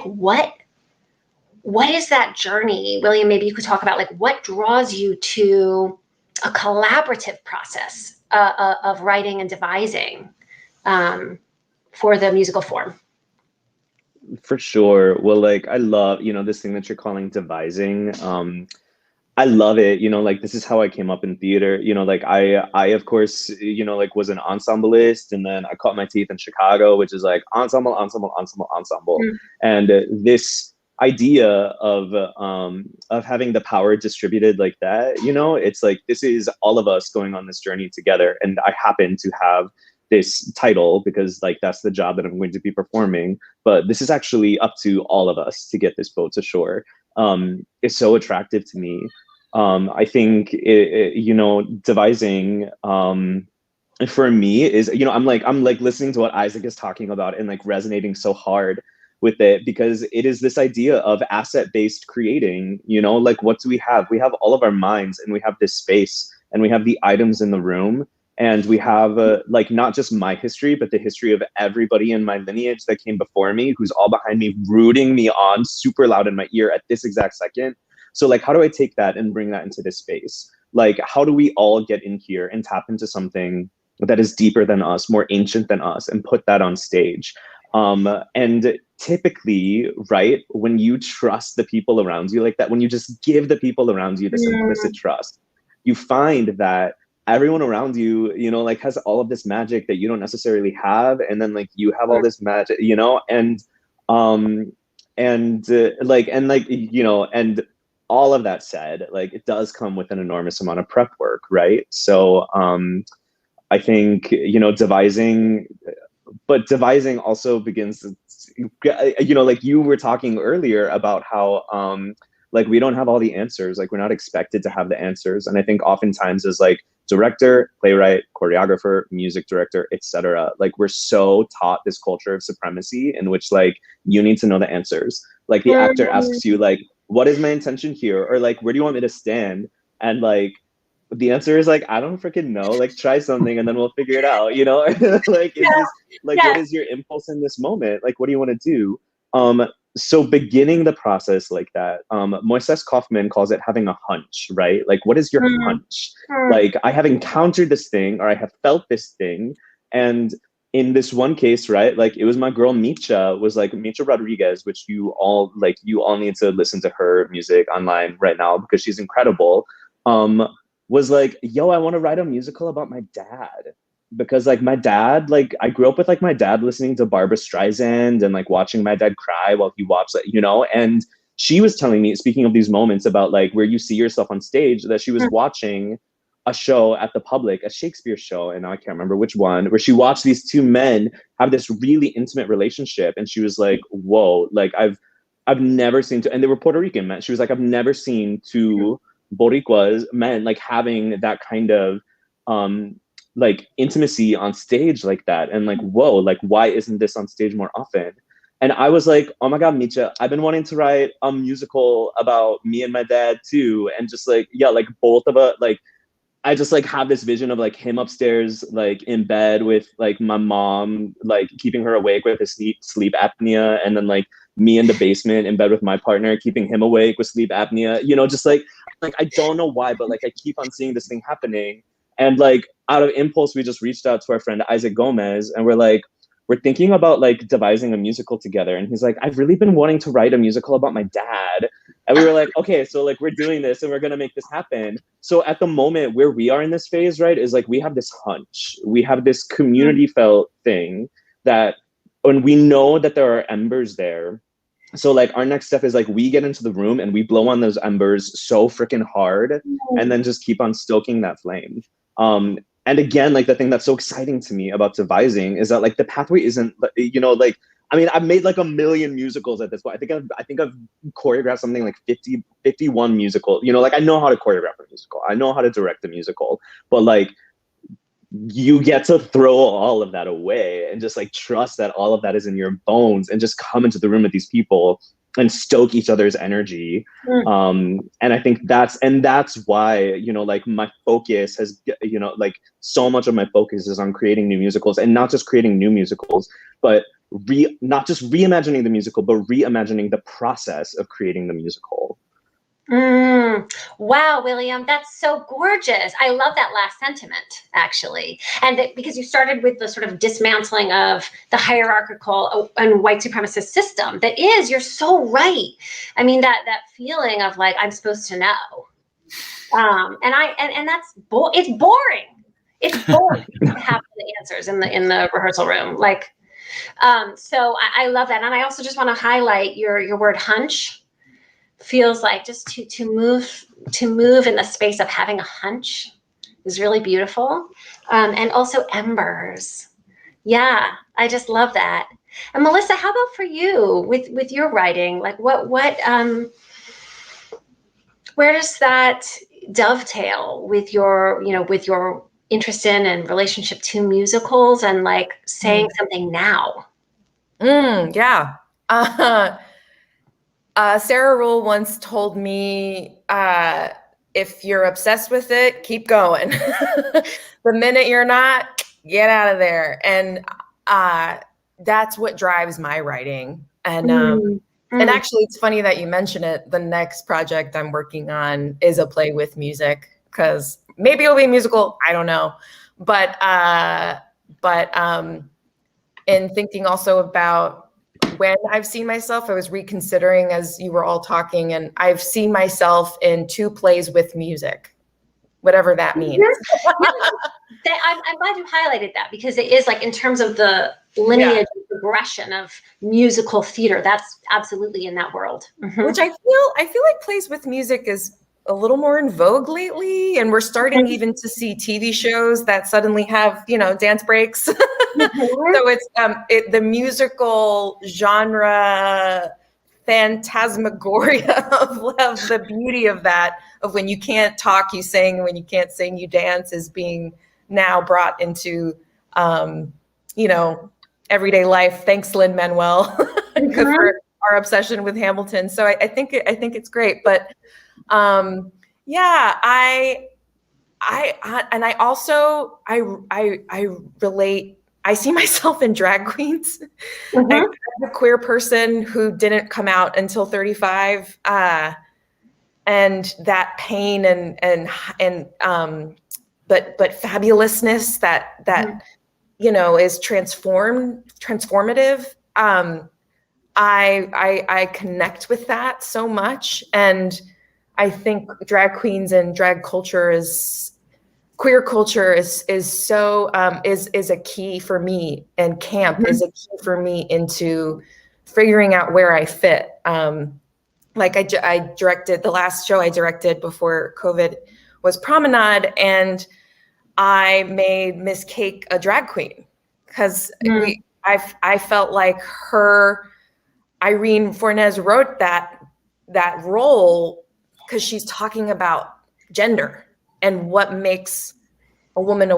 what is that journey? William, maybe you could talk about like what draws you to a collaborative process of writing and devising for the musical form. For sure. Well, like I love, this thing that you're calling devising. I love it. Like this is how I came up in theater. Like I of course, like was an ensemblist, and then I cut my teeth in Chicago, which is like ensemble, ensemble, ensemble, ensemble. Mm. And this idea of having the power distributed like that, it's like this is all of us going on this journey together. And I happen to have this title because like that's the job that I'm going to be performing. But this is actually up to all of us to get this boat to shore. Is so attractive to me. I think devising for me is I'm like listening to what Isaac is talking about and like resonating so hard with it, because it is this idea of asset-based creating. Like what do we have? We have all of our minds, and we have this space, and we have the items in the room, and we have like not just my history, but the history of everybody in my lineage that came before me, who's all behind me, rooting me on super loud in my ear at this exact second. So like, how do I take that and bring that into this space? Like, how do we all get in here and tap into something that is deeper than us, more ancient than us, and put that on stage? And typically, right, when you trust the people around you like that, when you just give the people around you this implicit trust, you find that everyone around you, like has all of this magic that you don't necessarily have. And then like you have all this magic, and all of that said, like it does come with an enormous amount of prep work, right? So I think, devising also begins, like you were talking earlier about how like we don't have all the answers, like we're not expected to have the answers. And I think oftentimes as like director, playwright, choreographer, music director, etc., like we're so taught this culture of supremacy in which like you need to know the answers. Like the actor asks you like, what is my intention here? Or like, where do you want me to stand? And like the answer is like, I don't freaking know, like try something and then we'll figure it out, like it's just like, what is your impulse in this moment? Like, what do you want to do? So beginning the process like that, Moises Kaufman calls it having a hunch, right? Like, what is your hunch? Like, I have encountered this thing, or I have felt this thing. And in this one case, right, like it was my girl Micha Rodriguez, which you all need to listen to her music online right now because she's incredible. Was like, yo, I want to write a musical about my dad. Because like my dad, like I grew up with like my dad listening to Barbra Streisand and like watching my dad cry while he watched it, and she was telling me, speaking of these moments about like where you see yourself on stage, that she was watching a show at the Public, a Shakespeare show, and now I can't remember which one, where she watched these two men have this really intimate relationship, and she was like, whoa, like I've never seen and they were Puerto Rican men. She was like, I've never seen two Boricuas men like having that kind of like intimacy on stage like that. And like, whoa, like why isn't this on stage more often? And I was like, oh my God, Micha, I've been wanting to write a musical about me and my dad too. And just like, yeah, like both of us, like I just like have this vision of like him upstairs, like in bed with like my mom, like keeping her awake with his sleep apnea. And then like me in the basement in bed with my partner, keeping him awake with sleep apnea, just like I don't know why, but like I keep on seeing this thing happening. And like out of impulse, we just reached out to our friend Isaac Gomez, and we're thinking about like devising a musical together. And he's like, I've really been wanting to write a musical about my dad. And we were like, okay, so like we're doing this and we're gonna make this happen. So at the moment where we are in this phase, right, is like we have this hunch, we have this community felt thing that, and we know that there are embers there. So like our next step is like we get into the room and we blow on those embers so freaking hard, and then just keep on stoking that flame. And again, like the thing that's so exciting to me about devising is that like the pathway isn't, like, I mean, I've made like a million musicals at this point. I think I've choreographed something like 51 musical, like I know how to choreograph a musical. I know how to direct a musical, but like you get to throw all of that away and just like trust that all of that is in your bones and just come into the room with these people and stoke each other's energy. And I think that's why, like my focus has, like so much of my focus is on creating new musicals, and not just creating new musicals, but not just reimagining the musical, but reimagining the process of creating the musical. Wow, William, that's so gorgeous. I love that last sentiment, actually. And because you started with the sort of dismantling of the hierarchical and white supremacist system you're so right. I mean, that feeling of like, I'm supposed to know. And that's it's boring. It's boring to have the answers in the rehearsal room. Like, so I love that. And I also just want to highlight your word hunch. Feels like just to move in the space of having a hunch is really beautiful. And also embers. Yeah, I just love that. And Melissa, how about for you with your writing? Like what where does that dovetail with your, with your interest in and relationship to musicals and like saying something now? Yeah. Sarah Rule once told me, if you're obsessed with it, keep going. The minute you're not, get out of there. And that's what drives my writing. And and actually, it's funny that you mention it. The next project I'm working on is a play with music, because maybe it'll be a musical. I don't know. But in thinking also about when I've seen myself, I was reconsidering as you were all talking, and I've seen myself in 2 plays with music, whatever that means. I'm glad you highlighted that, because it is like in terms of the lineage and progression of musical theater, that's absolutely in that world. Which I feel like plays with music is a little more in vogue lately, and we're starting even to see TV shows that suddenly have, dance breaks. So it's the musical genre phantasmagoria of the beauty of that, of when you can't talk, you sing, when you can't sing, you dance, is being now brought into everyday life. Thanks, Lin-Manuel, for our obsession with Hamilton. So I think it's great. But I relate. I see myself in drag queens. I'm a queer person who didn't come out until 35, and that pain but fabulousness that is transformative. I connect with that so much, and I think drag queens and drag culture queer culture is so is a key for me, and camp is a key for me into figuring out where I fit. Like I directed the last show I directed before COVID was Promenade, and I made Miss Cake a drag queen, because I felt like Irene Fornés wrote that role because she's talking about gender and what makes a woman,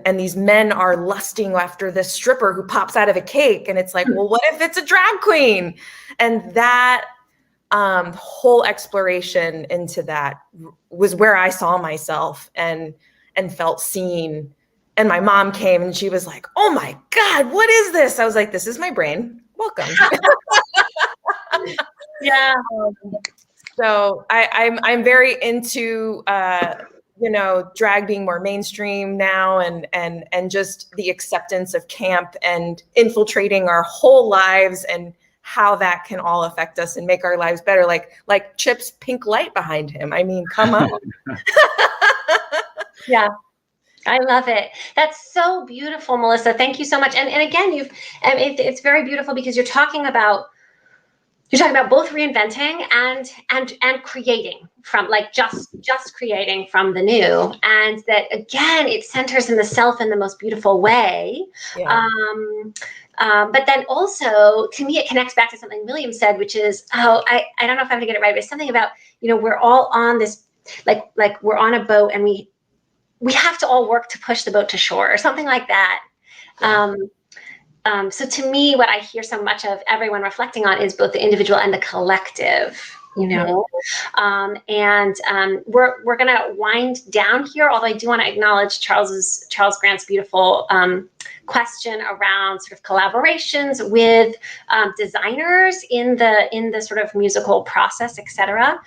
and these men are lusting after this stripper who pops out of a cake, and it's like, well, what if it's a drag queen? And that whole exploration into that was where I saw myself and felt seen. And my mom came and she was like, oh my God, what is this? I was like, this is my brain. Welcome. Yeah. So I'm very into drag being more mainstream now, and just the acceptance of camp and infiltrating our whole lives, and how that can all affect us and make our lives better. Like Chip's pink light behind him. I mean, come on. Yeah. I love it. That's so beautiful, Melissa. Thank you so much. And again, it's very beautiful, because you're talking about both reinventing and creating from, like, just creating from the new, and that again it centers in the self in the most beautiful way. Yeah. But then also, to me, it connects back to something William said, which is, I don't know if I'm gonna get it right, but it's something about, we're all on this, like we're on a boat, and we have to all work to push the boat to shore, or something like that. So to me, what I hear so much of everyone reflecting on is both the individual and the collective, and we're going to wind down here, although I do want to acknowledge Charles Grant's beautiful question around sort of collaborations with designers in the sort of musical process, et cetera.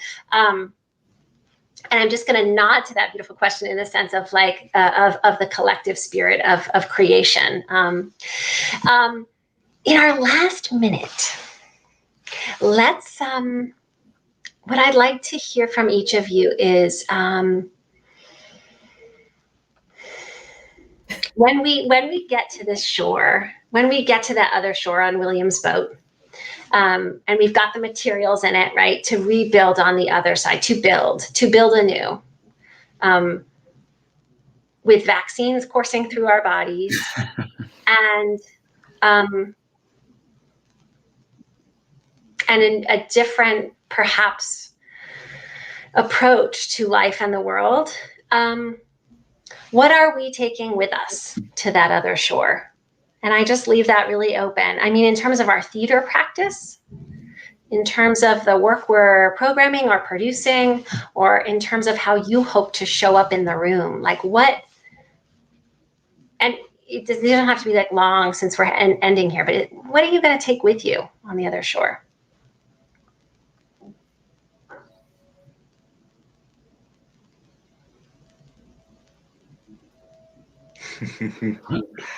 And I'm just going to nod to that beautiful question in the sense of like of the collective spirit of creation. In our last minute, let's what I'd like to hear from each of you is when we get to this shore, when we get to that other shore on William's boat, and we've got the materials in it, right, to rebuild on the other side, to build anew, with vaccines coursing through our bodies, and in a different, perhaps, approach to life and the world. What are we taking with us to that other shore? And I just leave that really open. I mean, in terms of our theater practice, in terms of the work we're programming or producing, or in terms of how you hope to show up in the room, like what, and it doesn't have to be like long since we're ending here, but what are you going to take with you on the other shore?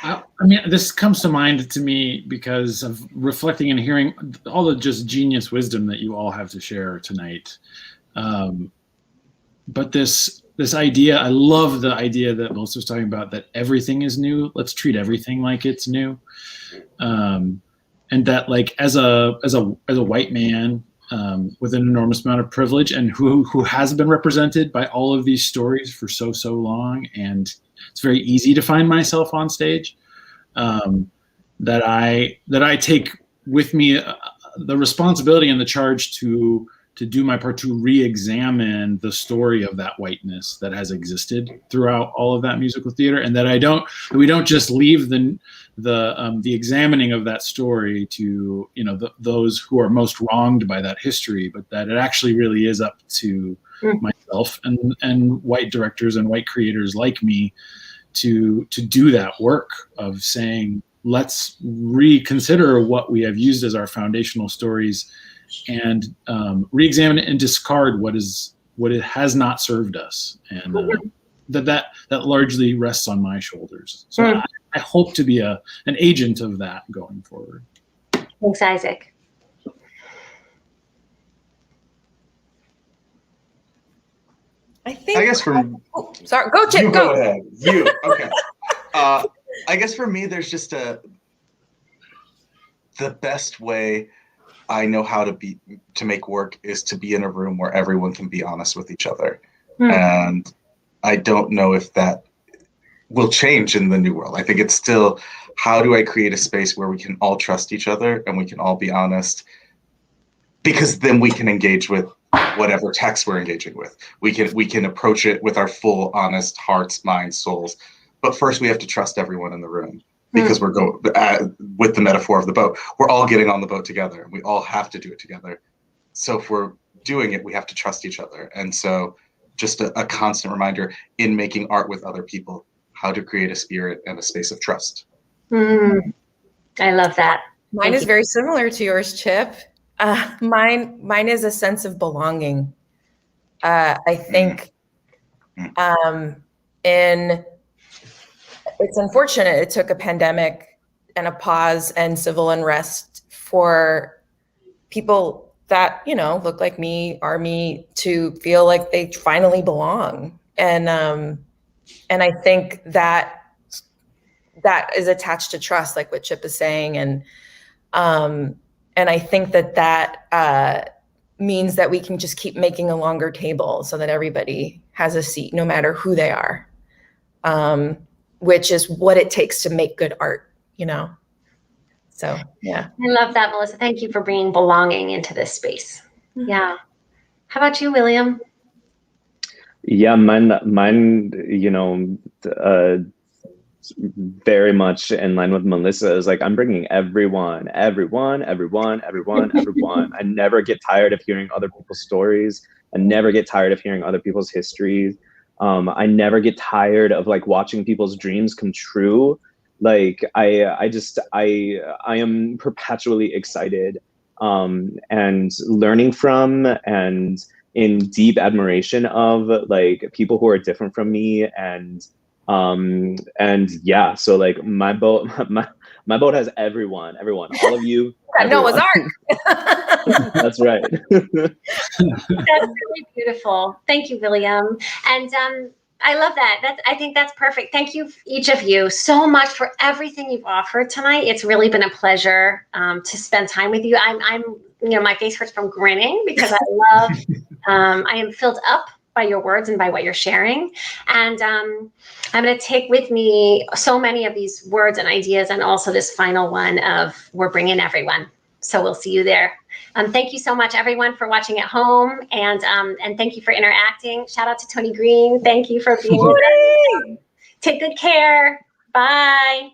I mean, this comes to mind to me because of reflecting and hearing all the just genius wisdom that you all have to share tonight. But this idea, I love the idea that Melissa was talking about, that everything is new. Let's treat everything like it's new. And that, like, as a white man with an enormous amount of privilege, and who has been represented by all of these stories for so long, and it's very easy to find myself on stage, that I take with me the responsibility and the charge to do my part to re-examine the story of that whiteness that has existed throughout all of that musical theater, and that we don't just leave the examining of that story to, you know, those who are most wronged by that history, but that it actually really is up to myself and white directors and white creators like me to do that work of saying, let's reconsider what we have used as our foundational stories, and re-examine it and discard what it has not served us, and that largely rests on my shoulders. So I hope to be an agent of that going forward. Thanks, Isaac. I guess for sorry, go Chip. Go ahead. You okay? I guess for me, there's just the best way I know how to make work is to be in a room where everyone can be honest with each other. And I don't know if that will change in the new world. I think it's still, how do I create a space where we can all trust each other and we can all be honest? Because then we can engage with whatever text we're engaging with. We can approach it with our full, honest hearts, minds, souls. But first we have to trust everyone in the room, because we're going with the metaphor of the boat. We're all getting on the boat together. We all have to do it together. So if we're doing it, we have to trust each other. And so just a constant reminder in making art with other people, how to create a spirit and a space of trust. I love that. Mine is very similar to yours, Chip. Mine is a sense of belonging. I think it's unfortunate it took a pandemic and a pause and civil unrest for people that, you know, look like me, are me, to feel like they finally belong. And I think that is attached to trust, like what Chip is saying. And I think that means that we can just keep making a longer table so that everybody has a seat, no matter who they are, which is what it takes to make good art, you know? So, yeah. I love that, Melissa. Thank you for bringing belonging into this space. Yeah. How about you, William? Yeah, mine, you know, very much in line with Melissa, is like, I'm bringing everyone. I never get tired of hearing other people's stories. I never get tired of hearing other people's histories. I never get tired of like watching people's dreams come true. Like I am perpetually excited and learning from and in deep admiration of like people who are different from me, and yeah, so like my My boat has everyone, all of you. Noah's Everyone. Ark. That's right. That's really beautiful. Thank you, William. And I love that. I think that's perfect. Thank you, each of you, so much for everything you've offered tonight. It's really been a pleasure to spend time with you. I'm my face hurts from grinning because I am filled up by your words and by what you're sharing. And I'm going to take with me so many of these words and ideas, and also this final one of we're bringing everyone. So we'll see you there. Thank you so much, everyone, for watching at home, and thank you for interacting. Shout out to Tony Green. Thank you for being here. Take good care. Bye.